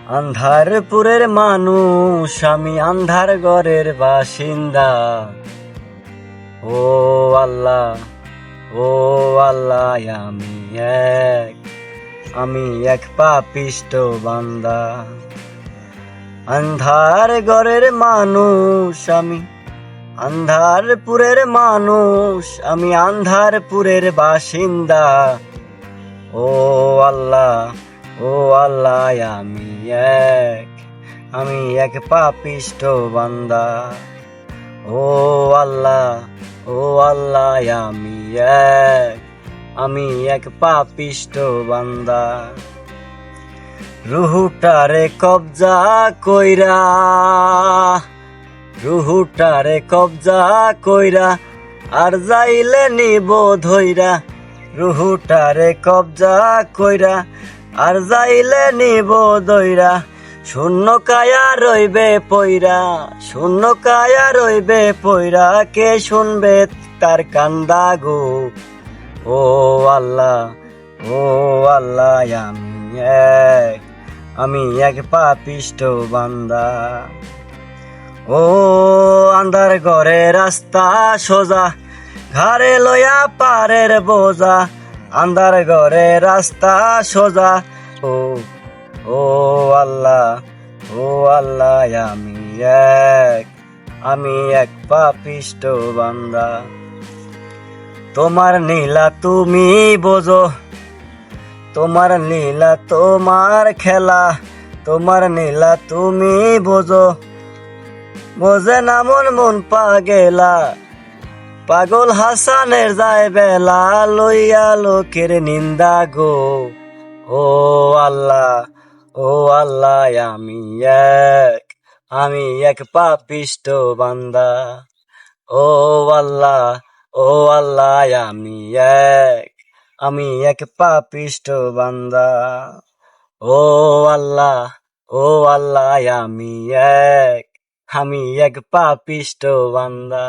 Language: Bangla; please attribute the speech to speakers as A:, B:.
A: আন্ধারপুরের মানুষ আমি, আন্ধার ঘরের বাসিন্দা। ও আল্লাহ, ও আল্লাহ, আমি এক পাপিষ্ট বান্দা। আন্ধার ঘরের মানুষ আমি, আন্ধারপুরের মানুষ আমি, আন্ধারপুরের বাসিন্দা। ও আল্লাহ, ও আল্লাহ, আমি এক পাপিষ্ট বান্দা। ও আল্লাহ, ও আল্লাহ, আমি এক পাপিষ্ট বান্দা। রুহুটারে কবজা কইরা, রুহুটারে কবজা কইরা, আর যাইলে নিব ধইরা। রুহুটারে কবজা কইরা, আর যাইলে নিব দইরা। শূন্য কায়া রইবে পইরা, শূন্য কায়া রইবে পইরা। কে শুনবে তার কান্দা গো? ও আল্লাহ, ও আল্লাহ, আমি এক পাপিষ্ট বান্দা। ও আন্ধার ঘরে রাস্তা সোজা, ঘাড়ে লইয়া পারের বোঝা। আন্ধার ঘরে রাস্তা সোজা, ও ও আল্লাহ, ও আল্লাহ, আমি এক পাপিষ্ট বান্দা। তোমার নীলা তুমি বোঝো, তোমার নীলা তোমার খেলা। তোমার নীলা তুমি বোঝো, বোঝে না মন পাগেলা। পাগল হাসানের যায় বেলা, লইয়া লোকের নিন্দা গো। ও আল্লাহ, ও আল্লাহ, আমি এক পাপিষ্ট বান্দা। ও আল্লাহ, ও আল্লাহ, আমি এক পাপিষ্ট বান্দা। ও আল্লাহ, ও আল্লাহ, আমি এক পাপিষ্ট বান্দা।